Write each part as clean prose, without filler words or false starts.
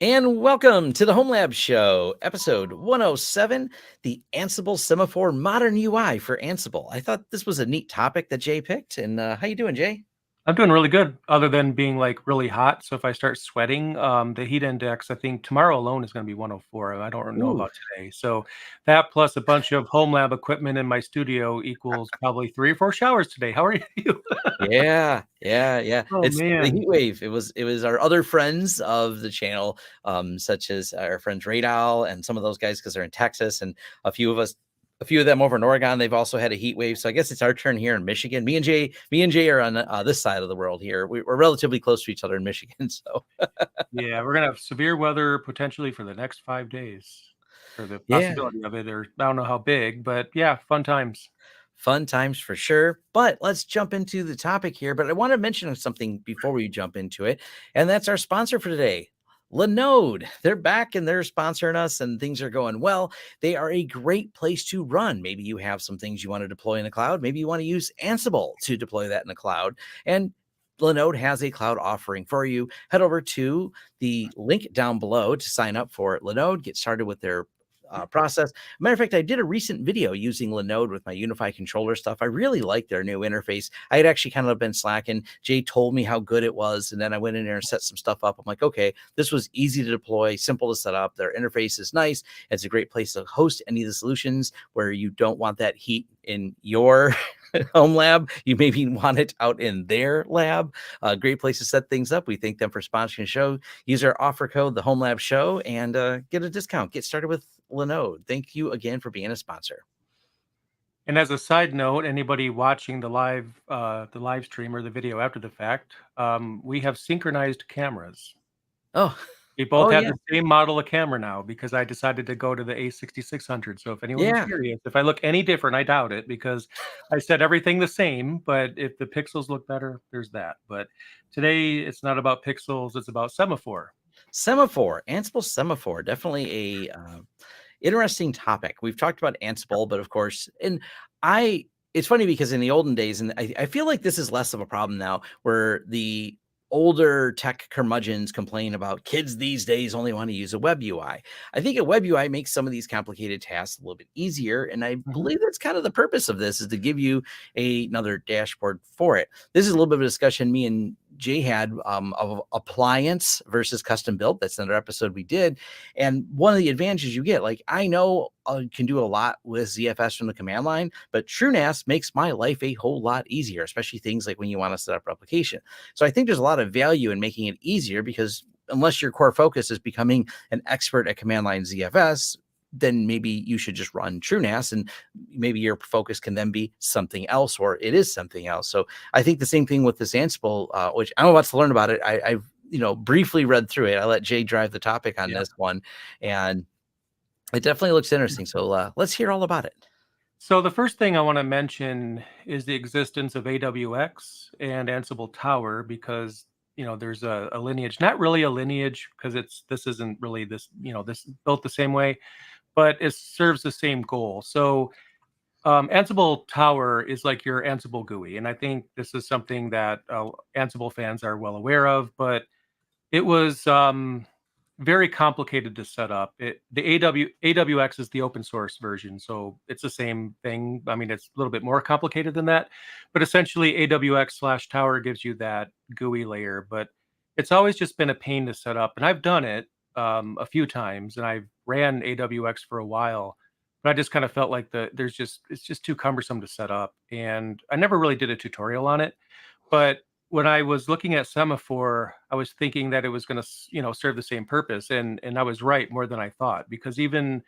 And welcome to the Homelab Show, episode 107, the Ansible Semaphore Modern UI for Ansible. I thought this was a neat topic that Jay picked. And how you doing, Jay? I'm doing really good, other than being like really hot. So if I start sweating, the heat index, I think tomorrow alone is going to be 104. I don't know Ooh, about today. So that plus a bunch of home lab equipment in my studio equals probably 3 or 4 showers today. How are you? yeah. Oh It's the man. heat wave. It was our other friends of the channel, such as our friends Radal and some of those guys because they're in Texas, and a few of us. A few of them over in Oregon, they've also had a heat wave. So I guess it's our turn here in Michigan. Me and Jay are on this side of the world here. We're relatively close to each other in Michigan. So Yeah, we're gonna have severe weather potentially for the next 5 days, or the yeah, possibility of it, or I don't know how big, but yeah, fun times. fun times for sure. But let's jump into the topic here. But I want to mention something before we jump into it, and that's our sponsor for today. Linode. They're back and they're sponsoring us, and things are going well. They are a great place to run. Maybe you have some things you want to deploy in the cloud. Maybe you want to use Ansible to deploy that in the cloud. And Linode has a cloud offering for you. Head over to the link down below to sign up for Linode. Get started with their process. Matter of fact, I did a recent video using Linode with my unified controller stuff. I really like their new interface. I had actually kind of been slacking. Jay told me how good it was, and then I went in there and set some stuff up. I'm like, okay, this was easy to deploy, simple to set up. Their interface is nice. It's a great place to host any of the solutions where you don't want that heat in your home lab. You maybe want it out in their lab. Great place to set things up. We thank them for sponsoring the show. Use our offer code, the Home Lab Show, and get a discount. Get started with Linode. Thank you again for being a sponsor. And as a side note, anybody watching the live stream or the video after the fact, we have synchronized cameras. Oh, We both oh have yeah, the same model of camera now because I decided to go to the A6600. So if anyone was yeah. curious, if I look any different, I doubt it because I set everything the same. But if the pixels look better, there's that. But today it's not about pixels; it's about Semaphore. Semaphore, Ansible Semaphore, definitely a interesting topic. We've talked about Ansible, but of course, and I. It's funny because in the olden days, and I feel like this is less of a problem now, where the older tech curmudgeons complain about kids these days only want to use a web UI. I think a web UI makes some of these complicated tasks a little bit easier, and I Mhm. believe that's kind of the purpose of this is to give you another dashboard for it. This is a little bit of a discussion me and Jay had of appliance versus custom built. That's another episode we did. And one of the advantages you get, like I know I can do a lot with ZFS from the command line, but TrueNAS makes my life a whole lot easier, especially things like when you want to set up replication. So I think there's a lot of value in making it easier because unless your core focus is becoming an expert at command line ZFS, then maybe you should just run TrueNAS and maybe your focus can then be something else or it is something else. So I think the same thing with this Ansible, which I'm about to learn about it. I've briefly read through it. I let Jay drive the topic on Yeah. this one, and it definitely looks interesting. So let's hear all about it. So the first thing I want to mention is the existence of AWX and Ansible Tower because there's a lineage, not really a lineage because this isn't really this built the same way, but it serves the same goal. So Ansible Tower is like your Ansible GUI, and I think this is something that Ansible fans are well aware of. But it was very complicated to set up. The AWX is the open source version, so it's the same thing. I mean, it's a little bit more complicated than that, but essentially AWX/Tower gives you that GUI layer. But it's always just been a pain to set up, and I've done it a few times, and I've ran AWX for a while. But I just kind of felt like it's just too cumbersome to set up, and I never really did a tutorial on it. But when I was looking at Semaphore, I was thinking that it was going to, serve the same purpose, and I was right more than I thought because even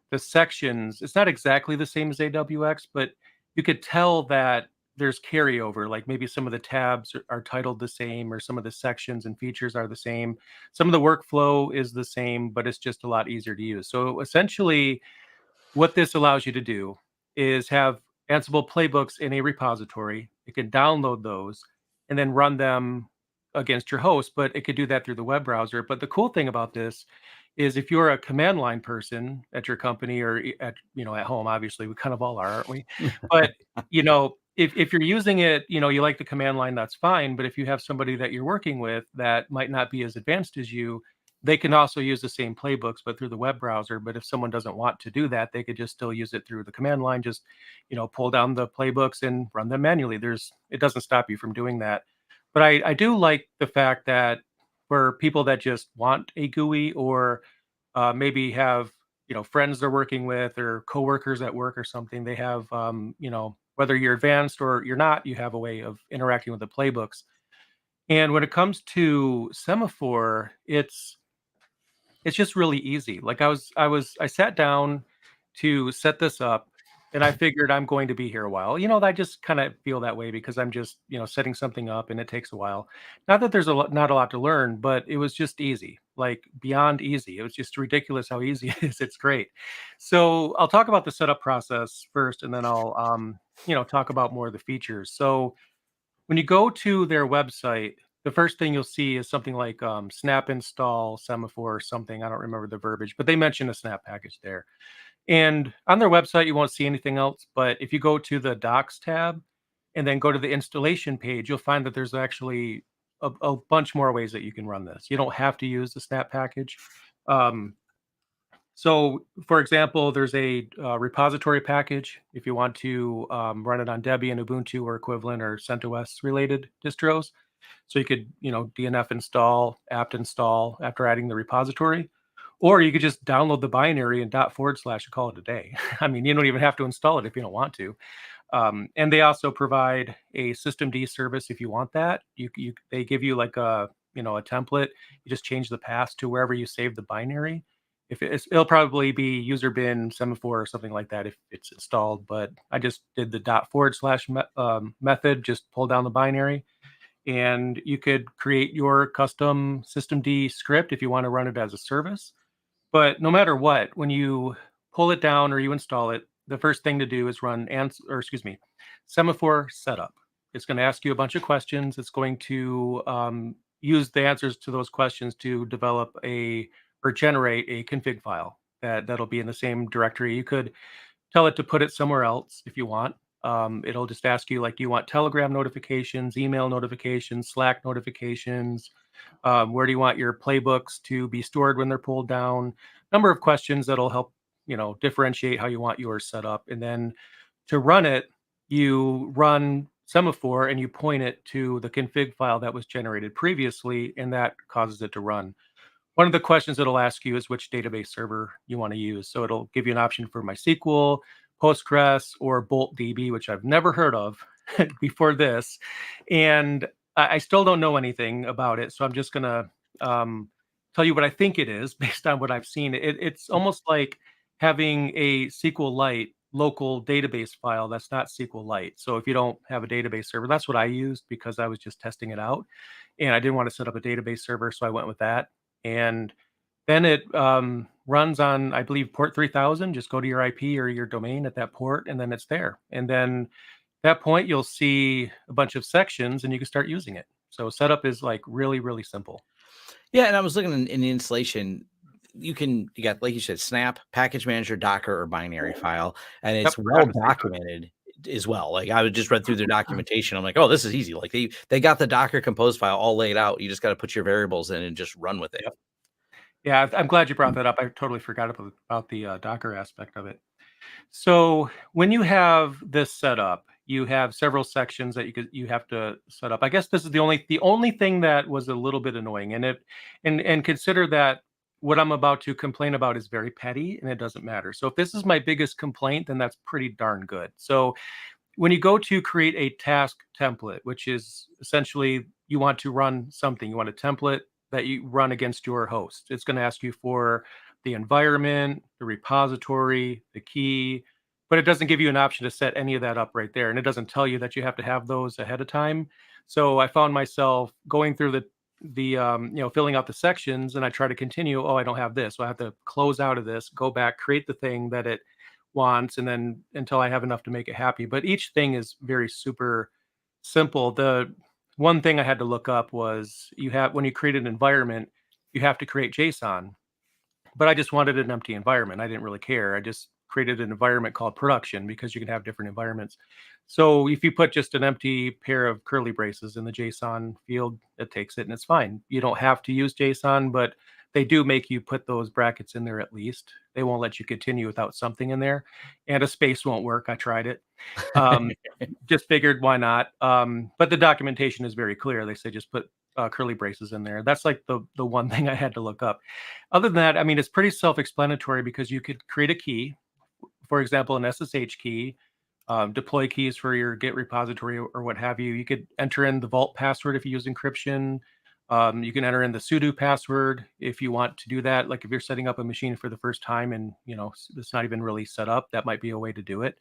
the sections, it's not exactly the same as AWX, but you could tell that there's carryover. Like maybe some of the tabs are titled the same, or some of the sections and features are the same. Some of the workflow is the same, but it's just a lot easier to use. So essentially, what this allows you to do is have Ansible playbooks in a repository. It can download those and then run them against your host, but it could do that through the web browser. But the cool thing about this is if you're a command line person at your company or at home, obviously we kind of all are, aren't we? But if you're using it, you like the command line, that's fine. But if you have somebody that you're working with that might not be as advanced as you, they can also use the same playbooks, but through the web browser. But if someone doesn't want to do that, they could just still use it through the command line. Just, pull down the playbooks and run them manually. It doesn't stop you from doing that. But I do like the fact that for people that just want a GUI, or maybe have friends they're working with, or coworkers at work or something, they have whether you're advanced or you're not, you have a way of interacting with the playbooks. And when it comes to Semaphore, it's just really easy. Like I sat down to set this up, and I figured I'm going to be here a while. I just kind of feel that way because I'm just, setting something up and it takes a while. Not that there's not a lot to learn, but it was just easy, like beyond easy. It was just ridiculous how easy it is. It's great. So I'll talk about the setup process first, and then I'll, talk about more of the features. So when you go to their website, the first thing you'll see is something like snap install Semaphore or something. I don't remember the verbiage, but they mention a snap package there. And on their website, you won't see anything else. But if you go to the docs tab and then go to the installation page, you'll find that there's actually a bunch more ways that you can run this. You don't have to use the snap package. Um, so, for example, there's a repository package if you want to run it on Debian, Ubuntu, or equivalent, or CentOS related distros. So you could, DNF install, apt install after adding the repository, or you could just download the binary and // and call it a day. I mean, you don't even have to install it if you don't want to. And they also provide a systemd service if you want that. They give you like a template. You just change the path to wherever you save the binary. It'll probably be user bin Semaphore or something like that if it's installed. But I just did the // method, just pull down the binary, and you could create your custom systemd script if you want to run it as a service. But no matter what, when you pull it down or you install it, the first thing to do is run Semaphore setup. It's going to ask you a bunch of questions. It's going to use the answers to those questions to develop or generate a config file that'll be in the same directory. You could tell it to put it somewhere else if you want. It'll just ask you, like, do you want Telegram notifications, email notifications, Slack notifications? Where do you want your playbooks to be stored when they're pulled down? Number of questions that'll help, differentiate how you want yours set up. And then to run it, you run Semaphore and you point it to the config file that was generated previously, and that causes it to run. One of the questions it'll ask you is which database server you want to use. So it'll give you an option for MySQL, Postgres, or BoltDB, which I've never heard of before this. And I still don't know anything about it. So I'm just going to tell you what I think it is based on what I've seen. It's almost like having a SQLite local database file that's not SQLite. So if you don't have a database server, that's what I used because I was just testing it out. And I didn't want to set up a database server, so I went with that. And then it runs on, I believe, port 3000. Just go to your IP or your domain at that port, and then it's there. And then at that point, you'll see a bunch of sections, and you can start using it. So setup is like really, really simple. Yeah, and I was looking in the installation. You got, like you said, Snap, Package Manager, Docker, or binary file, and it's well documented as well. Like I would just read through their documentation. I'm like, oh, this is easy. Like they got the Docker compose file all laid out. You just got to put your variables in and just run with it. Yep. Yeah, I'm glad you brought that up. I totally forgot about the Docker aspect of it. So when you have this set up, you have several sections that you have to set up. I guess this is the only thing that was a little bit annoying, and consider that what I'm about to complain about is very petty and it doesn't matter. So if this is my biggest complaint, then that's pretty darn good. So when you go to create a task template, which is essentially you want to run something, you want a template that you run against your host. It's going to ask you for the environment, the repository, the key, but it doesn't give you an option to set any of that up right there. And it doesn't tell you that you have to have those ahead of time. So I found myself going through filling out the sections, and I try to continue. Oh, I don't have this. So I have to close out of this, go back, create the thing that it wants, and then until I have enough to make it happy. But each thing is very super simple. The one thing I had to look up was when you create an environment, you have to create JSON. But I just wanted an empty environment. I didn't really care. I just created an environment called production because you can have different environments. So if you put just an empty pair of curly braces in the JSON field, it takes it and it's fine. You don't have to use JSON, but they do make you put those brackets in there at least. They won't let you continue without something in there, and a space won't work. I tried it. Um, just figured why not. But the documentation is very clear. They say just put curly braces in there. That's like the one thing I had to look up. Other than that, I mean, it's pretty self-explanatory because you could create a key, for example, an SSH key, deploy keys for your Git repository or what have you. You could enter in the vault password if you use encryption. You can enter in the sudo password if you want to do that. Like if you're setting up a machine for the first time and it's not even really set up, that might be a way to do it.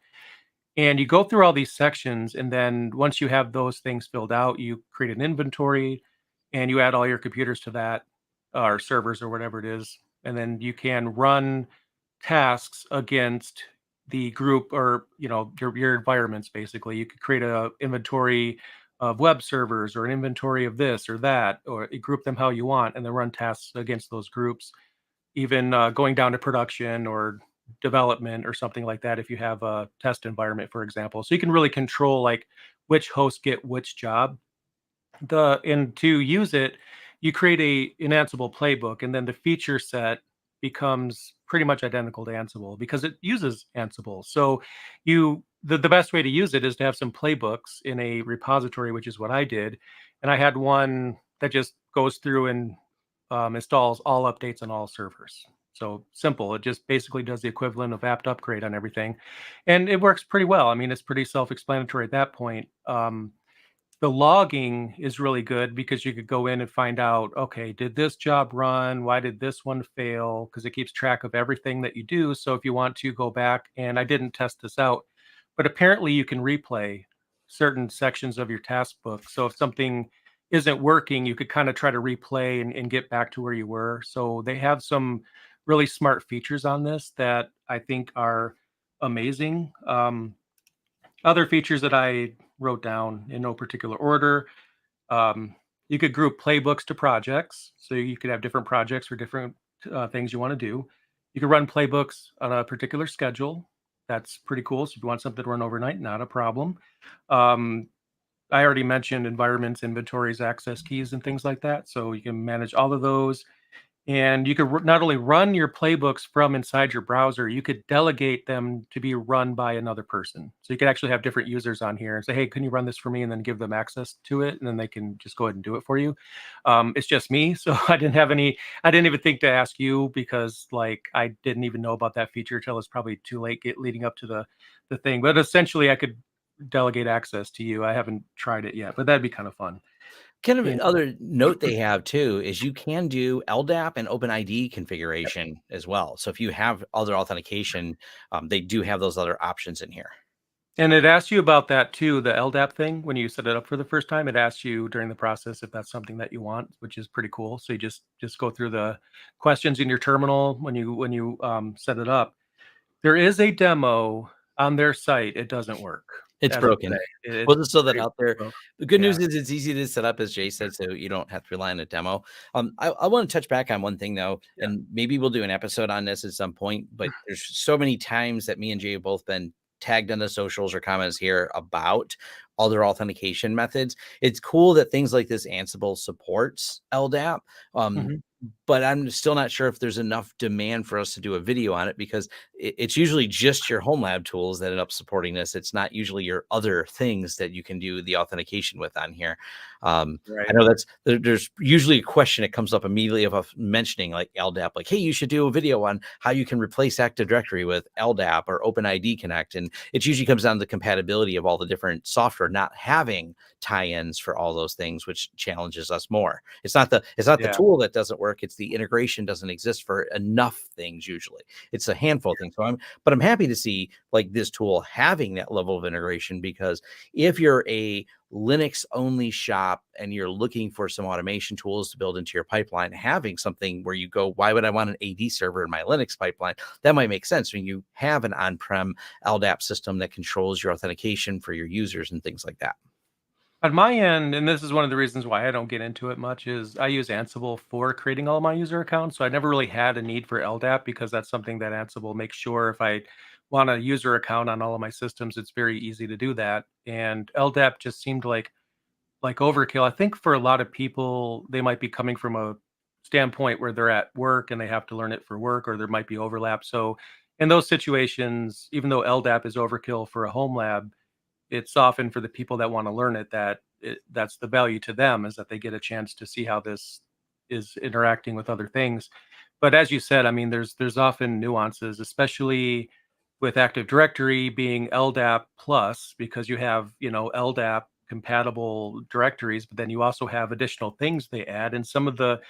And you go through all these sections, and then once you have those things filled out, you create an inventory, and you add all your computers to that, or servers or whatever it is, and then you can run tasks against the group or your environments. Basically, you could create a inventory of web servers or an inventory of this or that, or you group them how you want, and then run tasks against those groups, even going down to production or development or something like that if you have a test environment, for example. So you can really control like which hosts get which job. And to use it, you create an Ansible playbook, and then the feature set becomes pretty much identical to Ansible because it uses Ansible. So the best way to use it is to have some playbooks in a repository, which is what I did. And I had one that just goes through and installs all updates on all servers. So simple. It just basically does the equivalent of apt upgrade on everything. And it works pretty well. I mean, it's pretty self-explanatory at that point. The logging is really good because you could go in and find out, okay, did this job run? Why did this one fail? Because it keeps track of everything that you do. So if you want to go back, and I didn't test this out, but apparently you can replay certain sections of your task book. So if something isn't working, you could kind of try to replay and get back to where you were. So they have some really smart features on this that I think are amazing. Other features that I wrote down in no particular order. Um, you could group playbooks to projects. So you could have different projects for different things you want to do. You could run playbooks on a particular schedule. That's pretty cool. So if you want something to run overnight, not a problem. Um, I already mentioned environments, inventories, access keys, and things like that. So you can manage all of those. And you could not only run your playbooks from inside your browser, you could delegate them to be run by another person. So you could actually have different users on here and say, hey, can you run this for me? And then give them access to it. And then they can just go ahead and do it for you. It's just me. So I didn't even think to ask you because like I didn't even know about that feature till it's probably too late leading up to the thing. But essentially I could delegate access to you. I haven't tried it yet, but that'd be kind of fun. Kind of And another note they have too is you can do LDAP and OpenID configuration as well. So if you have other authentication, they do have those other options in here. And it asks you about that too, the LDAP thing. When you set it up for the first time, it asks you during the process if that's something that you want, which is pretty cool. So you just go through the questions in your terminal when you set it up. There is a demo on their site. It doesn't work It's as of broken. today. We'll It's just throw that pretty out there. broke. The good Yeah. news is it's easy to set up, as Jay said, so you don't have to rely on a demo. I want to touch back on one thing though, Yeah. and maybe we'll do an episode on this at some point. But there's so many times that me and Jay have both been tagged on the socials or comments here about other authentication methods. It's cool that things like this Ansible supports LDAP. Mhm. But I'm still not sure if there's enough demand for us to do a video on it because it's usually just your Homelab tools that end up supporting this. It's not usually your other things that you can do the authentication with on here. I Right. know there's usually a question that comes up immediately of mentioning like LDAP, like, hey, you should do a video on how you can replace Active Directory with LDAP or OpenID Connect. And it usually comes down to the compatibility of all the different software not having tie-ins for all those things, which challenges us more. It's not the Yeah. tool that doesn't work, it's the integration doesn't exist for enough things. Usually it's a handful of things. But I'm happy to see like this tool having that level of integration, because if you're a Linux only shop and you're looking for some automation tools to build into your pipeline, having something where you go, why would I want an AD server in my Linux pipeline? That might make sense when you have an on-prem LDAP system that controls your authentication for your users and things like that. On my end, and this is one of the reasons why I don't get into it much, is I use Ansible for creating all my user accounts. So I never really had a need for LDAP because that's something that Ansible makes sure if I want a user account on all of my systems, it's very easy to do that. And LDAP just seemed like overkill. I think for a lot of people, they might be coming from a standpoint where they're at work and they have to learn it for work, or there might be overlap. So in those situations, even though LDAP is overkill for a home lab, it's often for the people that want to learn it that that's the value to them, is that they get a chance to see how this is interacting with other things. But as you said, I mean, there's often nuances, especially with Active Directory being LDAP plus, because you have, LDAP compatible directories, but then you also have additional things they add, and some of the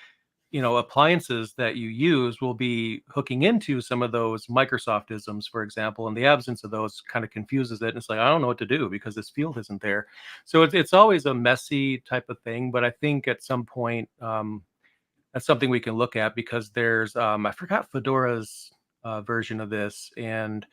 appliances that you use will be hooking into some of those Microsoft isms, for example, and the absence of those kind of confuses it. And it's like, I don't know what to do because this field isn't there. So it's always a messy type of thing. But I think at some point, that's something we can look at, because there's, I forgot Fedora's version of this, and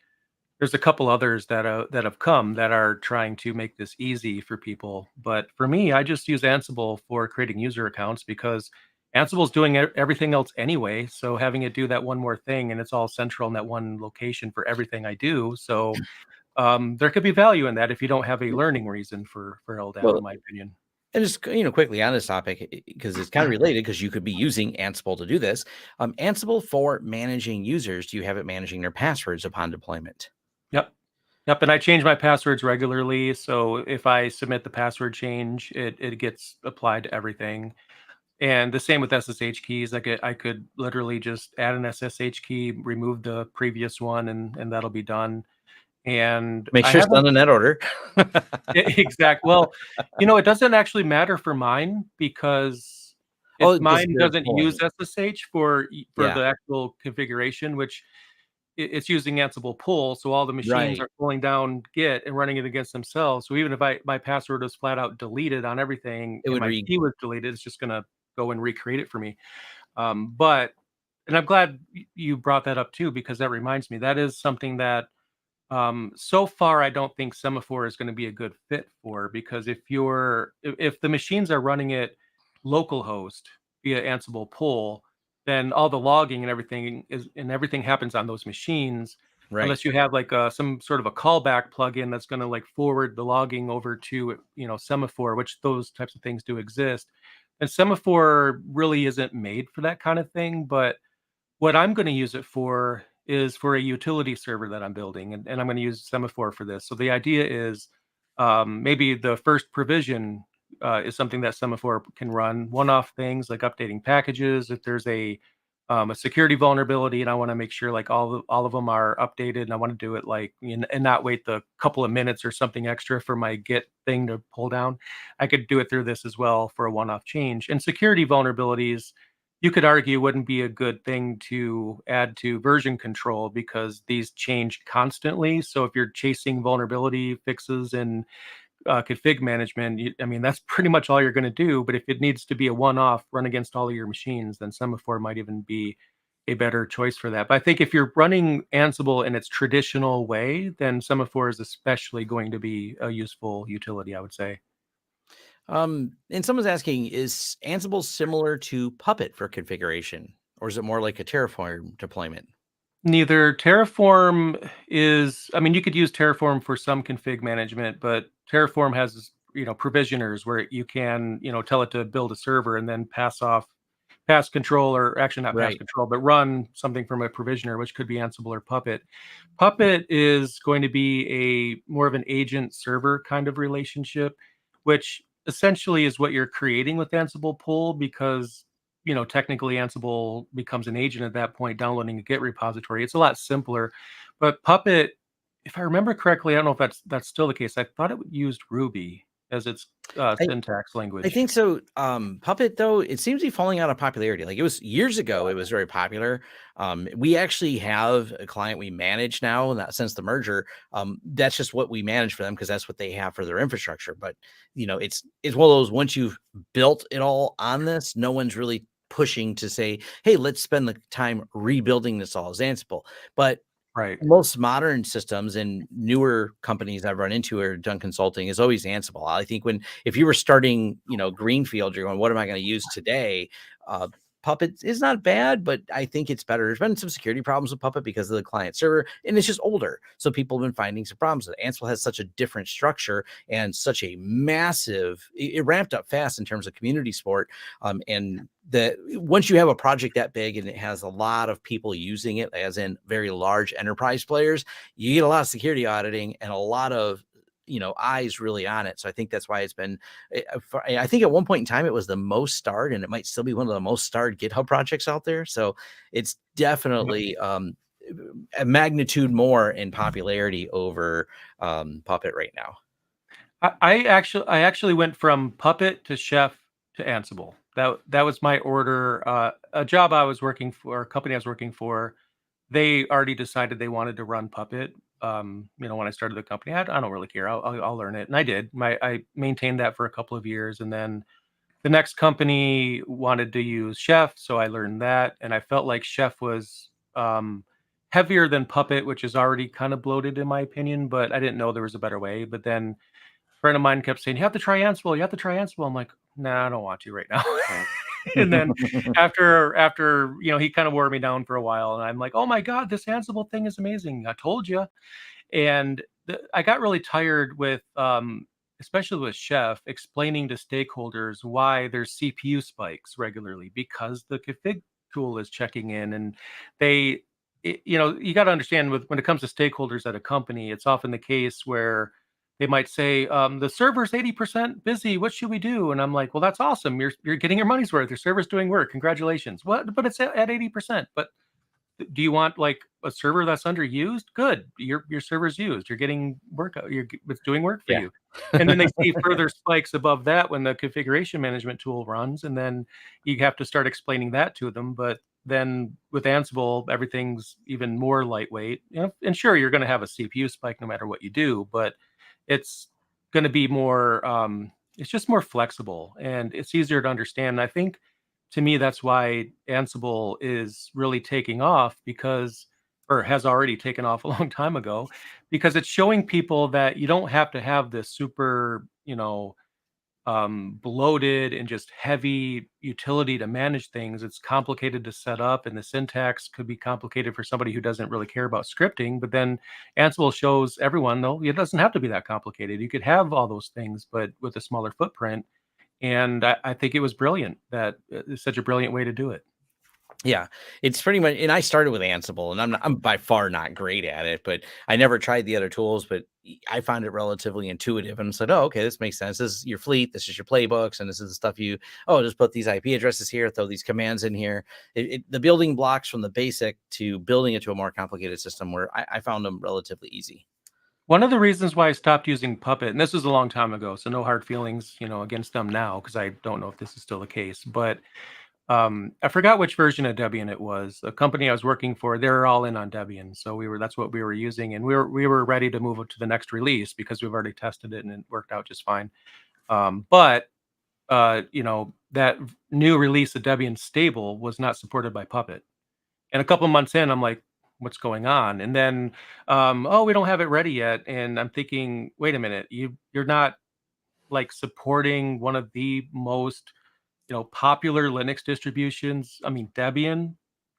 there's a couple others that have come that are trying to make this easy for people. But for me, I just use Ansible for creating user accounts, because Ansible's doing everything else anyway. So having it do that one more thing, and it's all central in that one location for everything I do. So there could be value in that if you don't have a learning reason for LDAP, in Well, my opinion. and just quickly on this topic, because it's kind of related, because you could be using Ansible to do this. Ansible for managing users. Do you have it managing their passwords upon deployment? Yep. Yep. And I change my passwords regularly. So if I submit the password change, it gets applied to everything. And the same with SSH keys. I could literally just add an SSH key, remove the previous one, and that'll be done. And Make I sure it's haven't done in that order. exact. Well, it doesn't actually matter for mine, because Oh, because mine they're doesn't use pulling. SSH for Yeah, the actual configuration, which it's using Ansible pull. So all the machines right. are pulling down Git and running it against themselves. So even if my password was flat out deleted on everything It and would my read. key was deleted, it's just gonna go and recreate it for me. But and I'm glad you brought that up too, because that reminds me, that is something that so far I don't think Semaphore is going to be a good fit for, because if the machines are running it localhost via Ansible pull, then all the logging and everything happens on those machines, Right. unless you have like some sort of a callback plugin that's going to like forward the logging over to Semaphore, which those types of things do exist. And Semaphore really isn't made for that kind of thing. But what I'm going to use it for is for a utility server that I'm building, and I'm going to use Semaphore for this. So the idea is, maybe the first provision is something that Semaphore can run one-off things like updating packages. If there's a security vulnerability, and I want to make sure like all of them are updated, and I want to do it like and not wait the couple of minutes or something extra for my Git thing to pull down. I could do it through this as well for a one-off change. And security vulnerabilities, you could argue, wouldn't be a good thing to add to version control, because these change constantly. So if you're chasing vulnerability fixes and config management, I mean, that's pretty much all you're going to do. But if it needs to be a one-off run against all of your machines, then Semaphore might even be a better choice for that. But I think if you're running Ansible in its traditional way, then Semaphore is especially going to be a useful utility, I would say. And someone's asking, is Ansible similar to Puppet for configuration, or is it more like a Terraform deployment? Neither. Terraform is, I mean, you could use Terraform for some config management, but Terraform has, provisioners where you can, tell it to build a server and then pass control, or actually not pass Right. control, but run something from a provisioner, which could be Ansible or Puppet. Puppet is going to be a more of an agent server kind of relationship, which essentially is what you're creating with Ansible pull, because technically Ansible becomes an agent at that point, downloading a Git repository. It's a lot simpler. But Puppet, if I remember correctly, I don't know if that's still the case. I thought it used Ruby as its syntax I language. think so. Puppet, though, it seems to be falling out of popularity. Like, it was years ago, it was very popular. We actually have a client we manage now, not since the merger. That's just what we manage for them, because that's what they have for their infrastructure. But it's one of those, once you've built it all on this, no one's really pushing to say, hey, let's spend the time rebuilding this all as Ansible. But Right. most modern systems and newer companies I've run into or done consulting is always Ansible. I think if you were starting, greenfield, you're going, what am I going to use today? Puppet is not bad, but I think it's better. There's been some security problems with Puppet because of the client server, and it's just older. So people have been finding some problems with it. Ansible has such a different structure and such a massive, it ramped up fast in terms of community support. And that once you have a project that big and it has a lot of people using it, as in very large enterprise players, you get a lot of security auditing and a lot of eyes really on it. So I think that's why it's been, I think at one point in time it was the most starred, and it might still be one of the most starred GitHub projects out there. So it's definitely a magnitude more in popularity over Puppet right now. I actually went from Puppet to Chef to Ansible. That was my order. A job I was working for, a company I was working for, they already decided they wanted to run Puppet. When I started the company, I don't really care. I'll learn it, and I did. I maintained that for a couple of years, and then the next company wanted to use Chef, so I learned that, and I felt like Chef was heavier than Puppet, which is already kind of bloated in my opinion. But I didn't know there was a better way. But then friend of mine kept saying, "You have to try Ansible. You have to try Ansible." I'm like, "Nah, I don't want to right now." And then after he kind of wore me down for a while, and I'm like, "Oh my God, this Ansible thing is amazing. I told you." And I got really tired with, especially with Chef, explaining to stakeholders why there's CPU spikes regularly because the config tool is checking in, and you got to understand when it comes to stakeholders at a company, it's often the case where they might say, the server's 80% busy. What should we do? And I'm like, well, that's awesome. You're getting your money's worth. Your server's doing work. Congratulations. What? But it's at 80%. But do you want like a server that's underused? Good. Your server's used. You're getting work. It's doing work for Yeah. you. And then they see further spikes above that when the configuration management tool runs, and then you have to start explaining that to them. But then with Ansible, everything's even more lightweight. And sure, you're going to have a CPU spike no matter what you do, but it's going to be more. It's just more flexible and it's easier to understand. And I think to me, that's why Ansible is really taking off or has already taken off a long time ago, because it's showing people that you don't have to have this super, bloated and just heavy utility to manage things. It's complicated to set up, and the syntax could be complicated for somebody who doesn't really care about scripting. But then Ansible shows everyone, no, it doesn't have to be that complicated. You could have all those things, but with a smaller footprint. And I think it was brilliant. It's such a brilliant way to do it. Yeah, it's pretty much, and I started with Ansible, and I'm by far not great at it, but I never tried the other tools, but I found it relatively intuitive and said, oh, okay, this makes sense. This is your fleet, this is your playbooks, and this is the stuff just put these IP addresses here, throw these commands in here. The building blocks from the basic to building it to a more complicated system where I found them relatively easy. One of the reasons why I stopped using Puppet, and this was a long time ago, so no hard feelings, against them now, because I don't know if this is still the case, but I forgot which version of Debian it was. The company I was working for, they're all in on Debian, so that's what we were using, and we were ready to move it to the next release because we've already tested it and it worked out just fine. But that new release of Debian stable was not supported by Puppet, and a couple months in, I'm like, what's going on? And then, oh, we don't have it ready yet, and I'm thinking, wait a minute, you're not like supporting one of the most popular Linux distributions, I mean, Debian,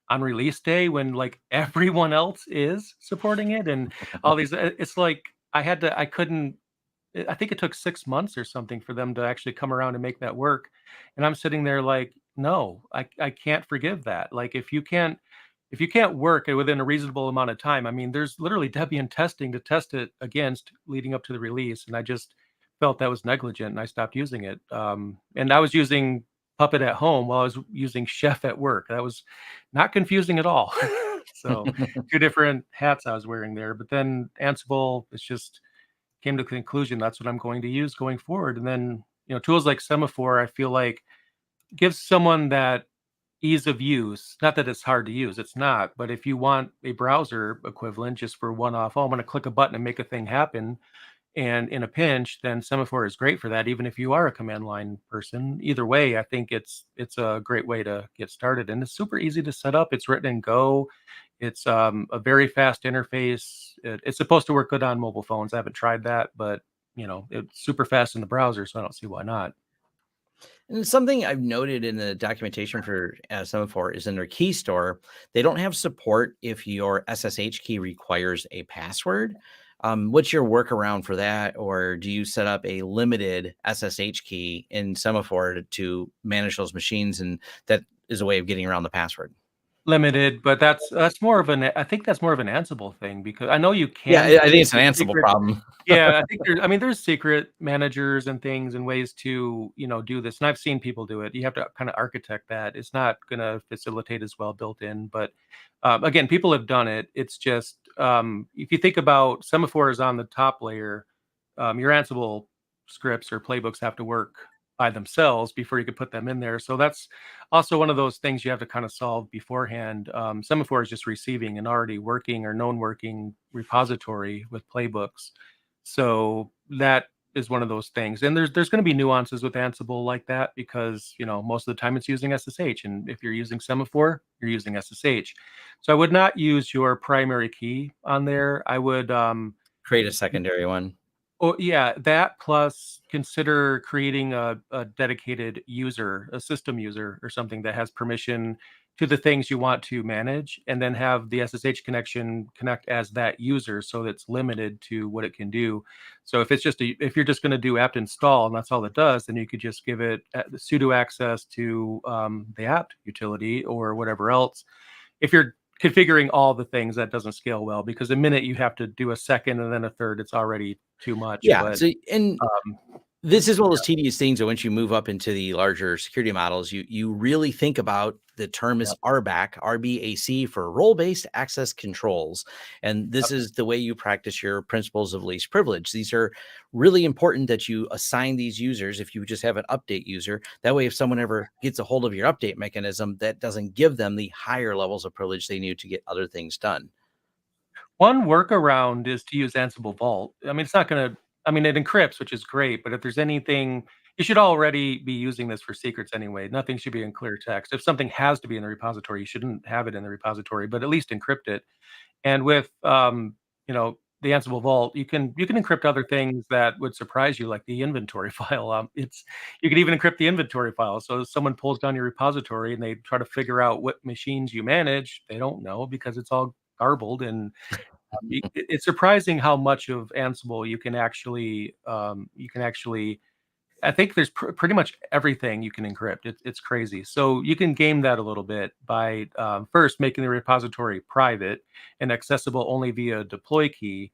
on release day when like everyone else is supporting it and all these, it's like I couldn't, I think it took 6 months or something for them to actually come around and make that work. And I'm sitting there like, no, I can't forgive that. Like if you can't work within a reasonable amount of time, I mean, there's literally Debian testing to test it against leading up to the release. And I just felt that was negligent and I stopped using it. And I was using Puppet at home while I was using Chef at work. That was not confusing at all. So two different hats I was wearing there. But then Ansible, it's just came to the conclusion that's what I'm going to use going forward. And then, tools like Semaphore, I feel like gives someone that ease of use. Not that it's hard to use, it's not. But if you want a browser equivalent just for one off, oh, I'm going to click a button and make a thing happen. And in a pinch, then Semaphore is great for that, even if you are a command line person. Either way, I think it's a great way to get started. And it's super easy to set up. It's written in Go. It's a very fast interface. It's supposed to work good on mobile phones. I haven't tried that, but it's super fast in the browser, so I don't see why not. And something I've noted in the documentation for Semaphore is in their key store, they don't have support if your SSH key requires a password. What's your workaround for that? Or do you set up a limited SSH key in Semaphore to manage those machines? And that is a way of getting around the password. Limited, but that's more of an I think that's more of an Ansible thing because I know you Yeah, can I set think it's an a Ansible secret. problem. Yeah, I think there's secret managers and things and ways to, do this, and I've seen people do it. You have to kinda architect that. It's not gonna facilitate as well built in, but, again, people have done it. It's just, if you think about Semaphore is on the top layer, your Ansible scripts or playbooks have to work by themselves before you could put them in there. So that's also one of those things you have to kind of solve beforehand. Semaphore is just receiving an already working or known working repository with playbooks. So that is one of those things. And there's going to be nuances with Ansible like that because most of the time it's using SSH, and if you're using Semaphore, you're using SSH. So I would not use your primary key on there. I would Create a secondary one. Oh, yeah, that plus consider creating a dedicated user, a system user or something that has permission to the things you want to manage, and then have the SSH connection connect as that user so that's limited to what it can do. So if you're just going to do apt install and that's all it does, then you could just give it the sudo access to the apt utility or whatever else. If you're configuring all the things, that doesn't scale well because the minute you have to do a second and then a third, it's already too much. Yeah. But So, and um, this is one of those tedious things that once you move up into the larger security models, you really think about the term is yeah. RBAC for role-based access controls. And this Yep. is the way you practice your principles of least privilege. These are really important that you assign these users if you just have an update user. That way, if someone ever gets a hold of your update mechanism, that doesn't give them the higher levels of privilege they need to get other things done. One workaround is to use Ansible Vault. I mean, it's not going to, I mean, it encrypts, which is great, but if there's anything, you should already be using this for secrets anyway. Nothing should be in clear text. If something has to be in the repository, you shouldn't have it in the repository, but at least encrypt it. And with the Ansible Vault, you can encrypt other things that would surprise you, like the inventory file. It's You can even encrypt the inventory file. So if someone pulls down your repository and they try to figure out what machines you manage, they don't know because it's all garbled. And it's surprising how much of Ansible you can actually. I think there's pretty much everything you can encrypt. It's crazy. So you can game that a little bit by first making the repository private and accessible only via deploy key,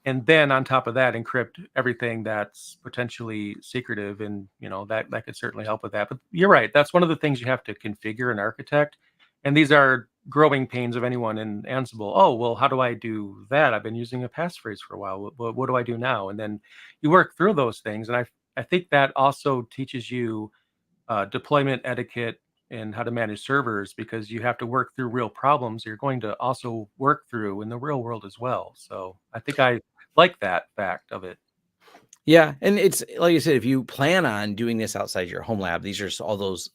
and then on top of that, encrypt everything that's potentially secretive, and that could certainly help with that. But you're right. That's one of the things you have to configure and architect, and these are growing pains of anyone in Ansible. Oh, well, how do I do that? I've been using a passphrase for a while. What do I do now? And then you work through those things, and I think that also teaches you deployment etiquette and how to manage servers because you have to work through real problems you're going to also work through in the real world as well. So I think I like that fact of it. Yeah, and it's like I said, if you plan on doing this outside your home lab, these are all those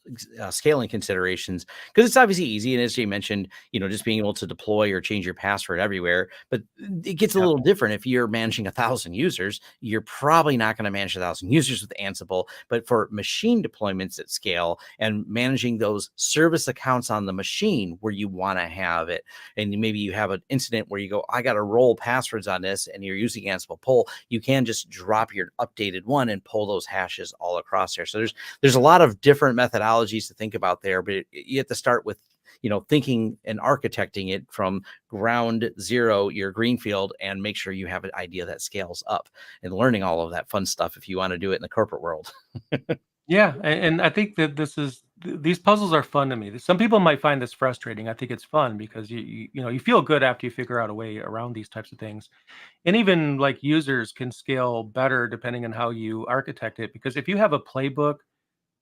scaling considerations because it's obviously easy. And as Jay mentioned, just being able to deploy or change your password everywhere. But it gets a Yeah. little different if you're managing 1,000 users. You're probably not going to manage 1,000 users with Ansible. But for machine deployments at scale and managing those service accounts on the machine where you want to have it, and maybe you have an incident where you go, I got to roll passwords on this, and you're using Ansible pull, you can just drop your updated one and pull those hashes all across there. So there's a lot of different methodologies to think about there, but you have to start with thinking and architecting it from ground zero, your greenfield, and make sure you have an idea that scales up and learning all of that fun stuff if you want to do it in the corporate world. Yeah, and I think that these puzzles are fun to me. Some people might find this frustrating. I think it's fun because you feel good after you figure out a way around these types of things. And even like users can scale better depending on how you architect it. Because if you have a playbook,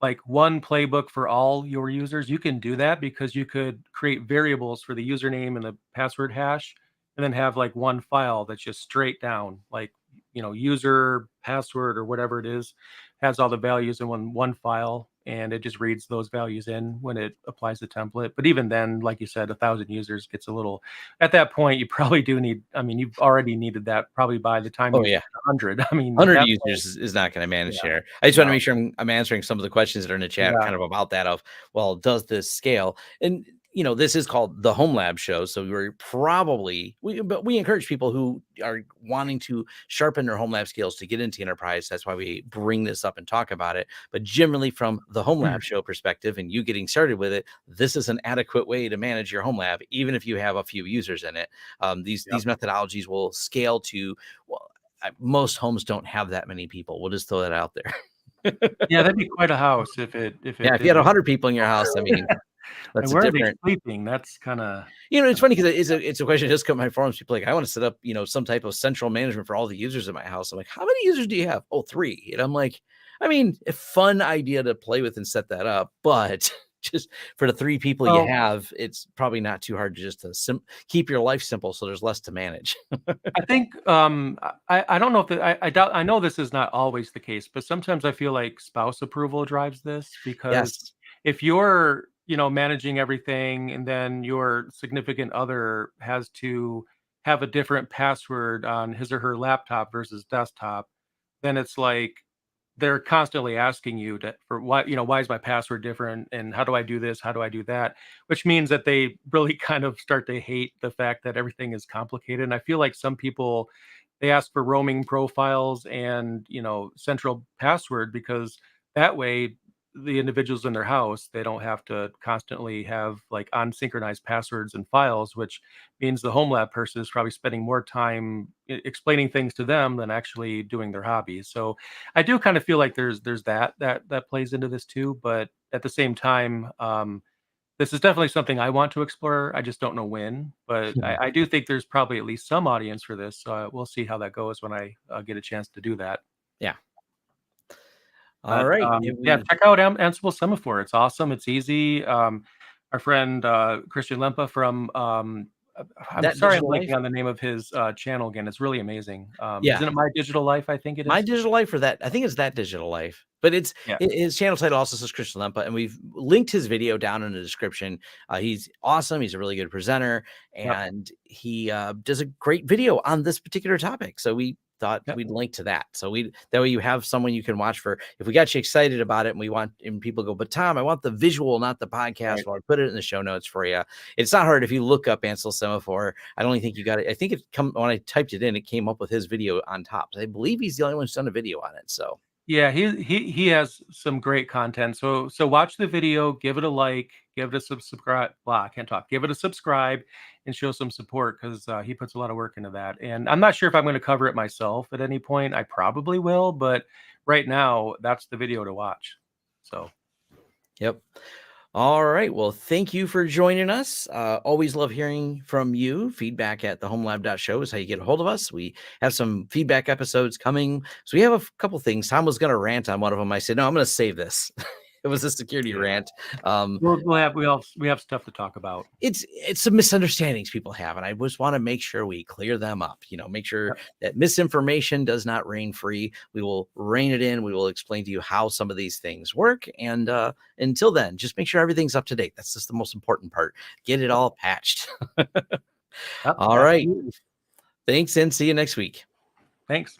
like one playbook for all your users, you can do that because you could create variables for the username and the password hash, and then have like one file that's just straight down, like user password or whatever it is, has all the values in one file. and it just reads those values in when it applies the template. But even then, like you said, 1,000 users gets a little. At that point, you probably do need. I mean, you've already needed that probably by the time Oh you yeah. get to 100. I mean, at 100 that point, users is not going to manage yeah, share. I just want to no, make sure I'm answering some of the questions that are in the chat yeah, kind of about that of, well, does this scale? And this is called the Home Lab show. So but we encourage people who are wanting to sharpen their home lab skills to get into enterprise. That's why we bring this up and talk about it. But generally from the Home Lab show perspective and you getting started with it, this is an adequate way to manage your home lab, even if you have a few users in it. These yep. methodologies will scale to, well, most homes don't have that many people. We'll just throw that out there. Yeah, that'd be quite a house if Yeah, it if you had didn't. 100 people in your house, I mean, And that's a where are they different. sleeping? That's kind of. It's funny because it's a question that just come on my forums. People are like, I want to set up, some type of central management for all the users in my house. I'm like, how many users do you have? Oh, 3. And I'm like, I mean, a fun idea to play with and set that up, but just for the 3 people you Well, have, it's probably not too hard to just keep your life simple so there's less to manage. I think I don't know if I doubt I know this is not always the case, but sometimes I feel like spouse approval drives this because Yes. if you're managing everything and then your significant other has to have a different password on his or her laptop versus desktop, then it's like they're constantly asking you for why is my password different and how do I do this, how do I do that, which means that they really kind of start to hate the fact that everything is complicated. And I feel like some people, they ask for roaming profiles and central password because that way the individuals in their house, they don't have to constantly have like unsynchronized passwords and files, which means the home lab person is probably spending more time explaining things to them than actually doing their hobbies. So I do kind of feel like there's that plays into this too, but at the same time, this is definitely something I want to explore. I just don't know when, but I do think there's probably at least some audience for this. So we'll see how that goes when I get a chance to do that. Yeah. All But right. yeah, check out Ansible Semaphore. It's awesome. It's easy. Our friend Christian Lempa from I'm That sorry, I'm digital blanking life. on the name of his channel again. It's really amazing. Yeah. Isn't it My Digital Life? I think it My is. Digital Life, or that I think it's That Digital Life, but Yeah. his channel title also says Christian Lempa, and we've linked his video down in the description. He's awesome. He's a really good presenter, Yep. and he does a great video on this particular topic. So we thought Yep. we'd link to that. So that way you have someone you can watch for if we got you excited about it, and people go, but Tom, I want the visual, not the podcast. Right. Well, I put it in the show notes for you. It's not hard if you look up Ansel Semaphore. I don't even think you got it. I think when I typed it in, it came up with his video on top. I believe he's the only one who's done a video on it. So Yeah, he has some great content. So watch the video, give it a like, give it a subscribe. Blah, I can't talk. Give it a subscribe and show some support because he puts a lot of work into that. And I'm not sure if I'm going to cover it myself at any point. I probably will, but right now that's the video to watch. So yep. All right. Well, thank you for joining us. Always love hearing from you. Feedback at thehomelab.show is how you get a hold of us. We have some feedback episodes coming. So we have a couple things. Tom was going to rant on one of them. I said, no, I'm going to save this. It was a security yeah, rant. we have stuff to talk about. It's some misunderstandings people have, and I just want to make sure we clear them up. Make sure Yep. that misinformation does not reign free. We will rein it in. We will explain to you how some of these things work, and until then, just make sure everything's up to date. That's just the most important part. Get it all patched. Yep, All right. absolutely. Thanks, and see you next week. Thanks.